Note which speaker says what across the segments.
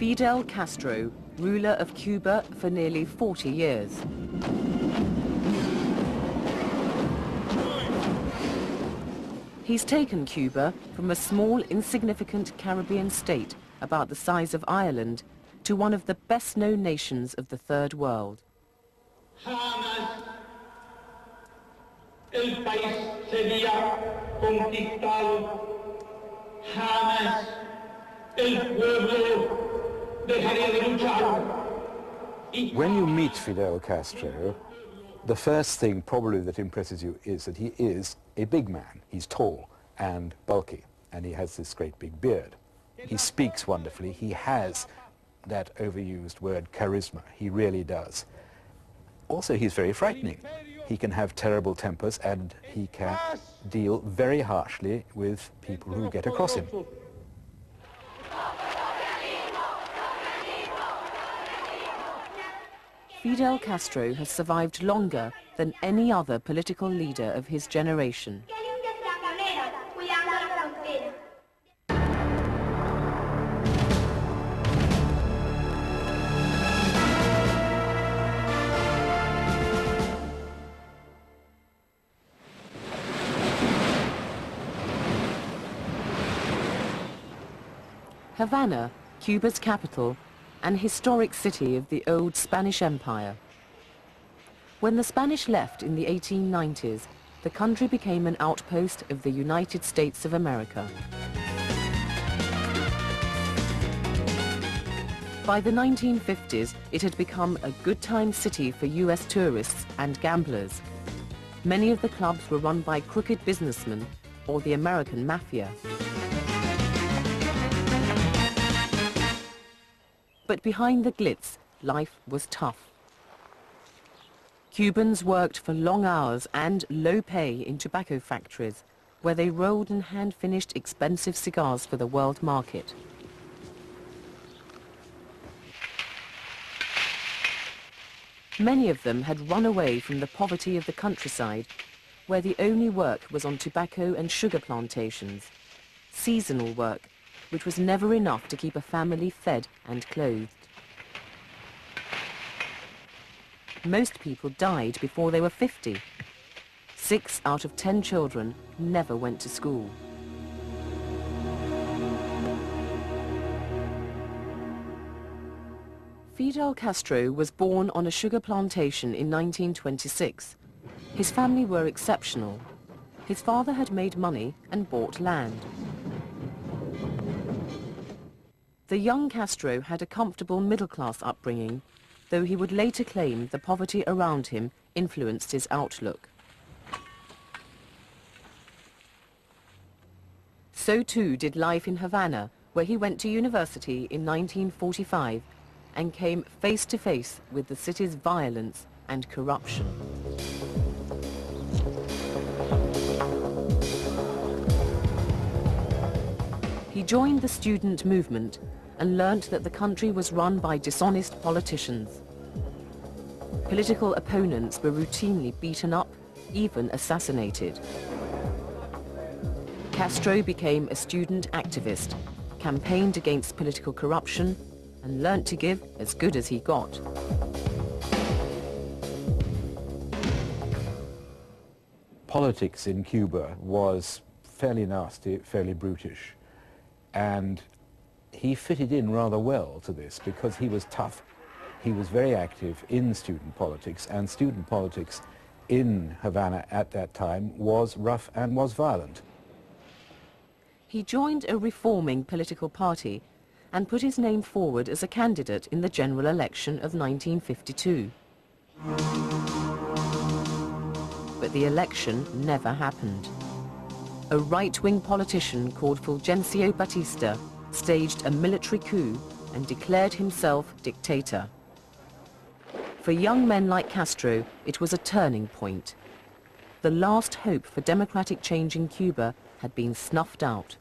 Speaker 1: Fidel Castro, ruler of Cuba for nearly 40 years. He's taken Cuba from a small, insignificant Caribbean state about the size of Ireland to one of the best-known nations of the Third World.
Speaker 2: Jamás el país sería conquistado, jamás el pueblo dejaría de luchar.
Speaker 3: When you meet Fidel Castro, the first thing probably that impresses you is that he is a big man. He's tall and bulky, and he has this great big beard. He speaks wonderfully. He has that overused word charisma. He really does. Also, he's very frightening. He can have terrible tempers, and he can deal very harshly with people who get across him.
Speaker 1: Fidel Castro has survived longer than any other political leader of his generation. Havana, Cuba's capital, an historic city of the old Spanish Empire. When the Spanish left in the 1890s, the country became an outpost of the United States of America. By the 1950s, it had become a good-time city for US tourists and gamblers. Many of the clubs were run by crooked businessmen or the American mafia. But behind the glitz, life was tough. Cubans worked for long hours and low pay in tobacco factories, where they rolled and hand-finished expensive cigars for the world market. Many of them had run away from the poverty of the countryside, where the only work was on tobacco and sugar plantations, seasonal work, which was never enough to keep a family fed and clothed. Most people died before they were 50. 6 out of 10 children never went to school. Fidel Castro was born on a sugar plantation in 1926. His family were exceptional. His father had made money and bought land. The young Castro had a comfortable middle-class upbringing, though he would later claim the poverty around him influenced his outlook. So too did life in Havana, where he went to university in 1945 and came face to face with the city's violence and corruption. He joined the student movement and learnt that the country was run by dishonest politicians. Political opponents were routinely beaten up, even assassinated. Castro became a student activist, campaigned against political corruption, and learnt to give as good as he got.
Speaker 3: Politics in Cuba was fairly nasty, fairly brutish, and he fitted in rather well to this because he was tough. He was very active in student politics, and student politics in Havana at that time was rough and was violent.
Speaker 1: He joined a reforming political party and put his name forward as a candidate in the general election of 1952. But the election never happened. A right-wing politician called Fulgencio Batista staged a military coup and declared himself dictator. For young men like Castro, it was a turning point. The last hope for democratic change in Cuba had been snuffed out.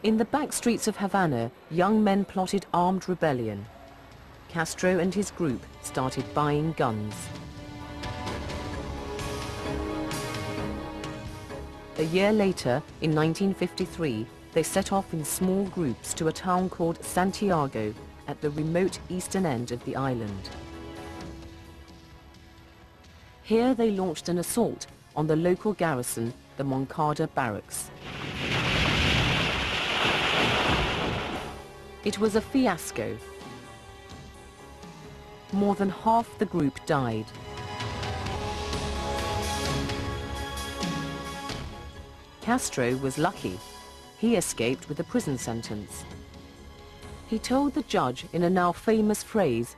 Speaker 1: In the back streets of Havana, young men plotted armed rebellion. Castro and his group started buying guns. A year later, in 1953, They set off in small groups to a town called Santiago at the remote eastern end of the island. Here they launched an assault on the local garrison, the Moncada barracks. It was a fiasco. More than half the group died. Castro was lucky. He escaped with a prison sentence. He told the judge in a now famous phrase,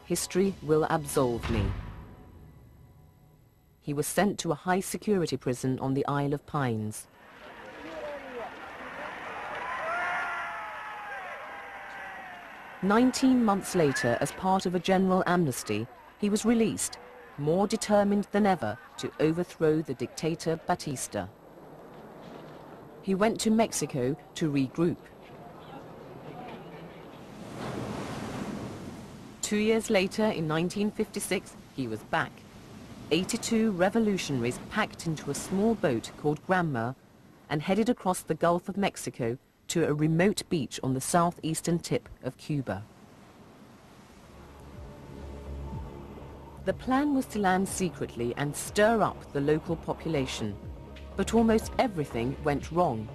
Speaker 1: "History will absolve me." He was sent to a high-security prison on the Isle of Pines. "19 months later, as part of a general amnesty, he was released, more determined than ever to overthrow the dictator Batista. He went to Mexico to regroup. 2 years later, in 1956, he was back. 82 revolutionaries packed into a small boat called Granma and headed across the Gulf of Mexico to a remote beach on the southeastern tip of Cuba. The plan was to land secretly and stir up the local population, but almost everything went wrong.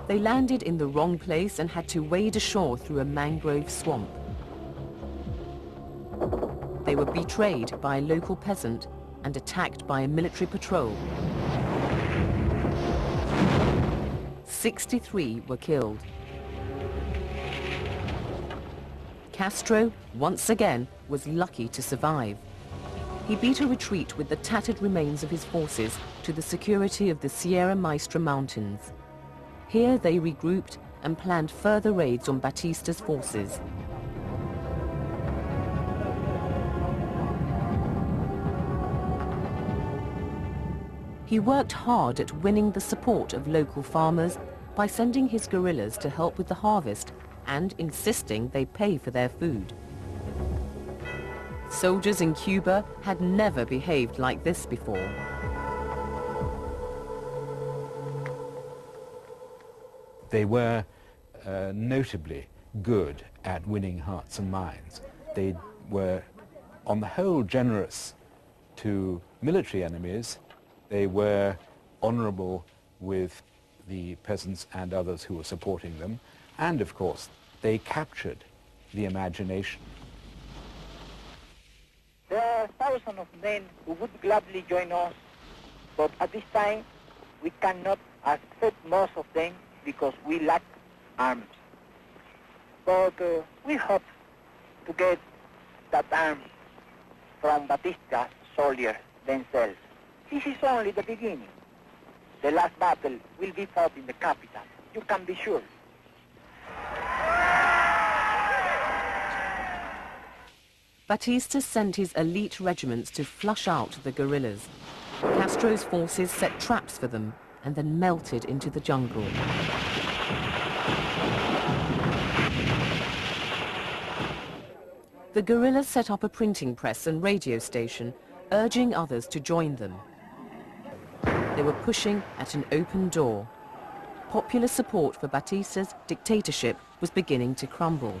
Speaker 1: They landed in the wrong place and had to wade ashore through a mangrove swamp. They were betrayed by a local peasant and attacked by a military patrol. 63 were killed. Castro, once again, was lucky to survive. He beat a retreat with the tattered remains of his forces to the security of the Sierra Maestra Mountains. Here they regrouped and planned further raids on Batista's forces. He worked hard at winning the support of local farmers by sending his guerrillas to help with the harvest and insisting they pay for their food. Soldiers in Cuba had never behaved like this before.
Speaker 3: They were notably good at winning hearts and minds. They were, on the whole, generous to military enemies. They were honorable with the peasants and others who were supporting them. And, of course, they captured the imagination.
Speaker 4: There are thousands of men who would gladly join us, but at this time we cannot accept most of them because we lack arms. But we hope to get that arms from Batista's soldiers themselves. This is only the beginning. The last battle will be fought in the capital. You can be sure.
Speaker 1: Batista sent his elite regiments to flush out the guerrillas. Castro's forces set traps for them and then melted into the jungle. The guerrillas set up a printing press and radio station, urging others to join them. They were pushing at an open door. Popular support for Batista's dictatorship was beginning to crumble.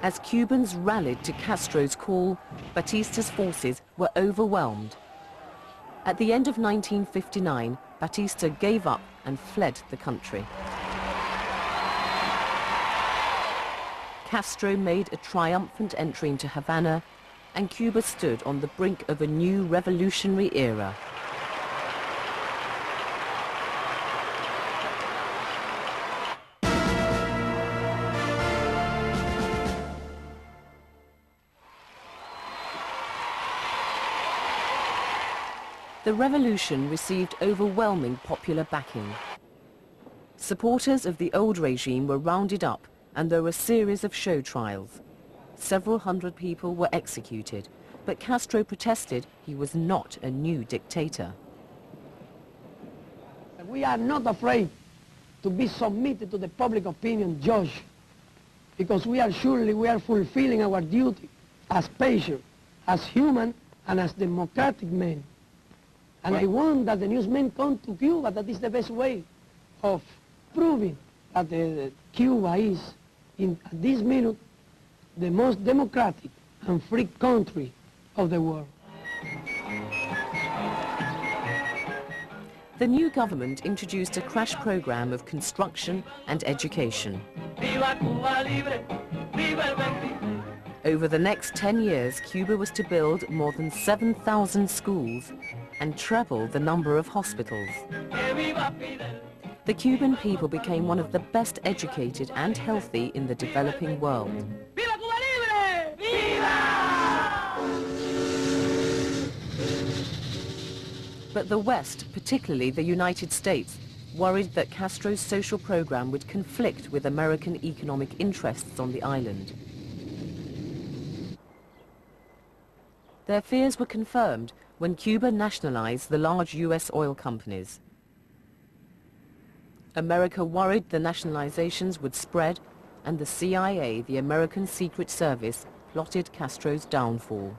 Speaker 1: As Cubans rallied to Castro's call, Batista's forces were overwhelmed. At the end of 1959, Batista gave up and fled the country. Castro made a triumphant entry into Havana, and Cuba stood on the brink of a new revolutionary era. The revolution received overwhelming popular backing. Supporters of the old regime were rounded up, and there were a series of show trials. Several hundred people were executed, but Castro protested he was not a new dictator.
Speaker 5: We are not afraid to be submitted to the public opinion judge, because we are fulfilling our duty as patients, as human, and as democratic men. And I want that the newsmen come to Cuba. That is the best way of proving that Cuba is, at this minute, the most democratic and free country of the world.
Speaker 1: The new government introduced a crash program of construction and education. Over the next 10 years, Cuba was to build more than 7,000 schools and treble the number of hospitals. The Cuban people became one of the best educated and healthy in the developing world. But the West, particularly the United States, worried that Castro's social program would conflict with American economic interests on the island. Their fears were confirmed when Cuba nationalized the large US oil companies. America worried the nationalizations would spread, and the CIA, the American Secret Service, plotted Castro's downfall.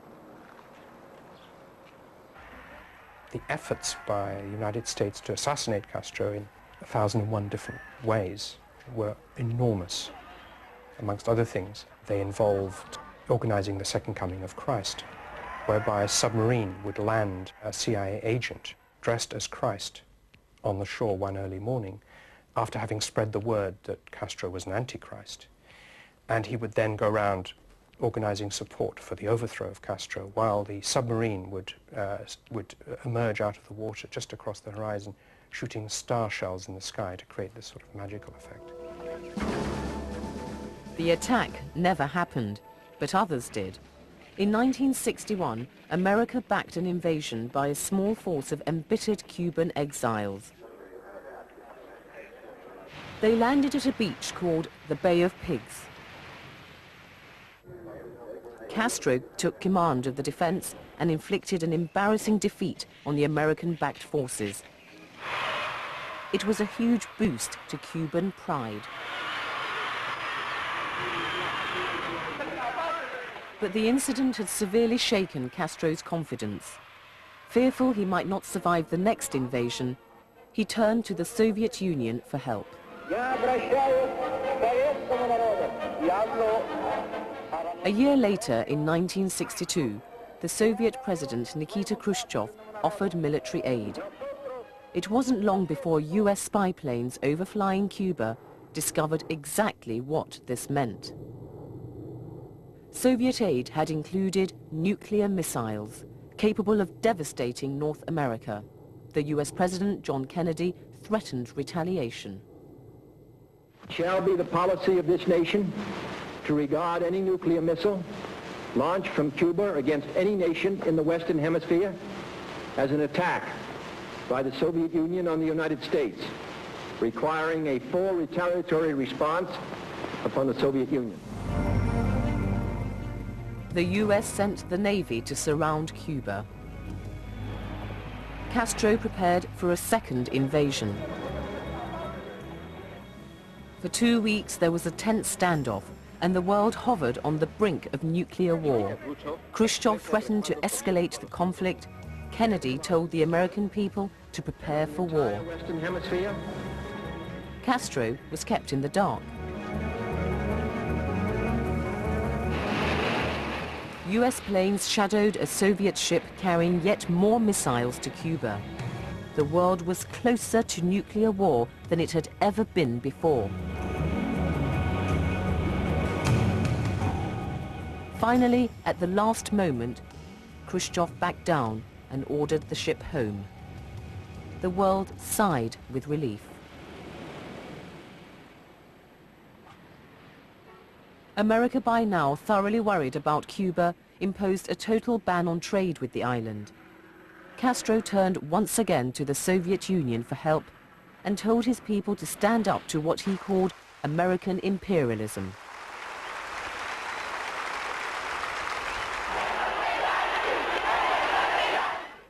Speaker 6: The efforts by the United States to assassinate Castro in 1,001 different ways were enormous. Amongst other things, they involved organizing the Second Coming of Christ, whereby a submarine would land a CIA agent dressed as Christ on the shore one early morning after having spread the word that Castro was an antichrist. And he would then go around organizing support for the overthrow of Castro while the submarine would emerge out of the water just across the horizon, shooting star shells in the sky to create this sort of magical effect.
Speaker 1: The attack never happened, but others did. In 1961, America backed an invasion by a small force of embittered Cuban exiles. They landed at a beach called the Bay of Pigs. Castro took command of the defense and inflicted an embarrassing defeat on the American-backed forces. It was a huge boost to Cuban pride. But the incident had severely shaken Castro's confidence. Fearful he might not survive the next invasion, he turned to the Soviet Union for help. A year later, in 1962, the Soviet President Nikita Khrushchev offered military aid. It wasn't long before US spy planes overflying Cuba discovered exactly what this meant. Soviet aid had included nuclear missiles capable of devastating North America. The US President John Kennedy threatened retaliation.
Speaker 7: It shall be the policy of this nation to regard any nuclear missile launched from Cuba against any nation in the Western Hemisphere as an attack by the Soviet Union on the United States, requiring a full retaliatory response upon the Soviet Union.
Speaker 1: The US sent the Navy to surround Cuba. Castro prepared for a second invasion. For 2 weeks there was a tense standoff, and the world hovered on the brink of nuclear war. Khrushchev threatened to escalate the conflict. Kennedy told the American people to prepare for war.
Speaker 7: Western Hemisphere.
Speaker 1: Castro was kept in the dark. US planes shadowed a Soviet ship carrying yet more missiles to Cuba. The world was closer to nuclear war than it had ever been before. Finally, at the last moment, Khrushchev backed down and ordered the ship home. The world sighed with relief. America, by now thoroughly worried about Cuba, imposed a total ban on trade with the island. Castro turned once again to the Soviet Union for help and told his people to stand up to what he called American imperialism.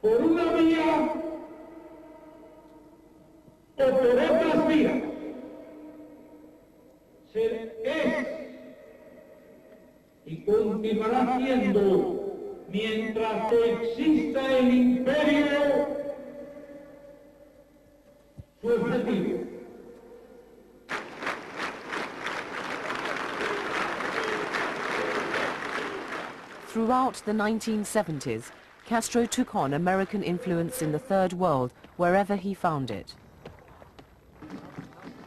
Speaker 2: Por una vía o por otras vías, es y continuará siendo, mientras exista el imperio, su objetivo.
Speaker 1: Throughout the 1970s, Castro took on American influence in the Third World wherever he found it.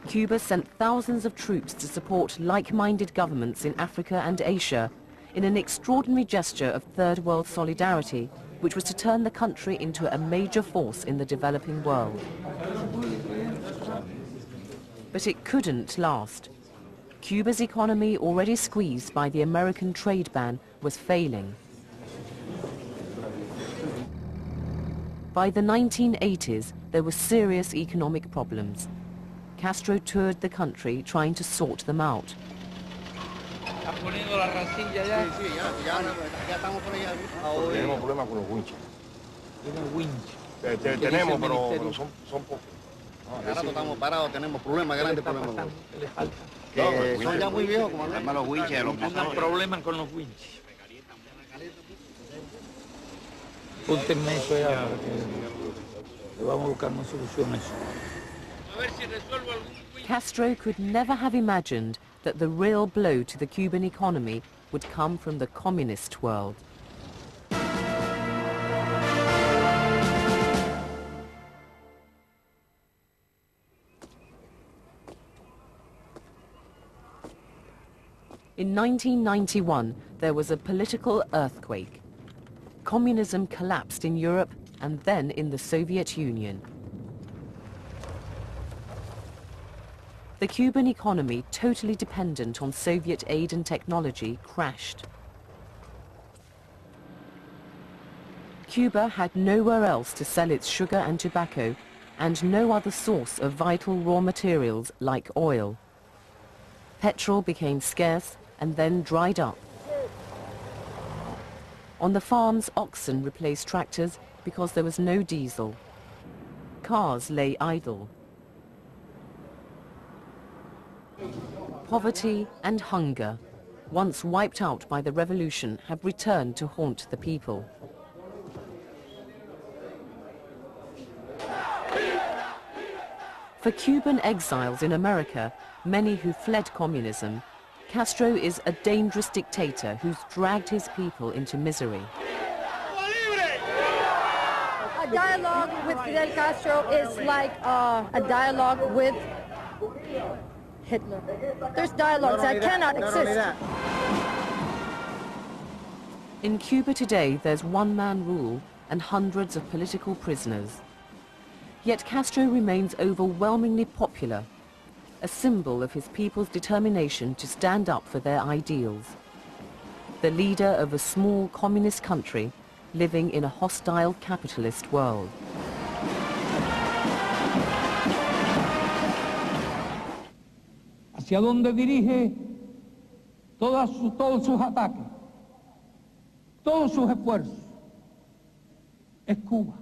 Speaker 1: Cuba sent thousands of troops to support like-minded governments in Africa and Asia in an extraordinary gesture of Third World solidarity, which was to turn the country into a major force in the developing world. But it couldn't last. Cuba's economy, already squeezed by the American trade ban, was failing. By the 1980s, there were serious economic problems. Castro toured the country trying to sort them out.
Speaker 8: Tenemos problemas con los winches. Tenemos, pero son pocos.
Speaker 9: Ahora estamos parados, tenemos problemas, grandes problemas. Que son ya muy viejos, como los winches, los motores.
Speaker 10: Problemas con los winches. Púntenme eso ya, que vamos a buscar una solución a eso.
Speaker 1: Castro could never have imagined that the real blow to the Cuban economy would come from the communist world. In 1991, there was a political earthquake. Communism collapsed in Europe and then in the Soviet Union. The Cuban economy, totally dependent on Soviet aid and technology, crashed. Cuba had nowhere else to sell its sugar and tobacco, and no other source of vital raw materials like oil. Petrol became scarce and then dried up. On the farms, oxen replaced tractors because there was no diesel. Cars lay idle. Poverty and hunger, once wiped out by the revolution, have returned to haunt the people. For Cuban exiles in America, many who fled communism, Castro is a dangerous dictator who's dragged his people into misery.
Speaker 11: A dialogue with Fidel Castro is like a dialogue with Hitler. There's dialogues that cannot exist.
Speaker 1: In Cuba today, there's one-man rule and hundreds of political prisoners. Yet Castro remains overwhelmingly popular, a symbol of his people's determination to stand up for their ideals. The leader of a small communist country living in a hostile capitalist world.
Speaker 10: Hacia dónde dirige todos sus ataques, todos sus esfuerzos, es Cuba.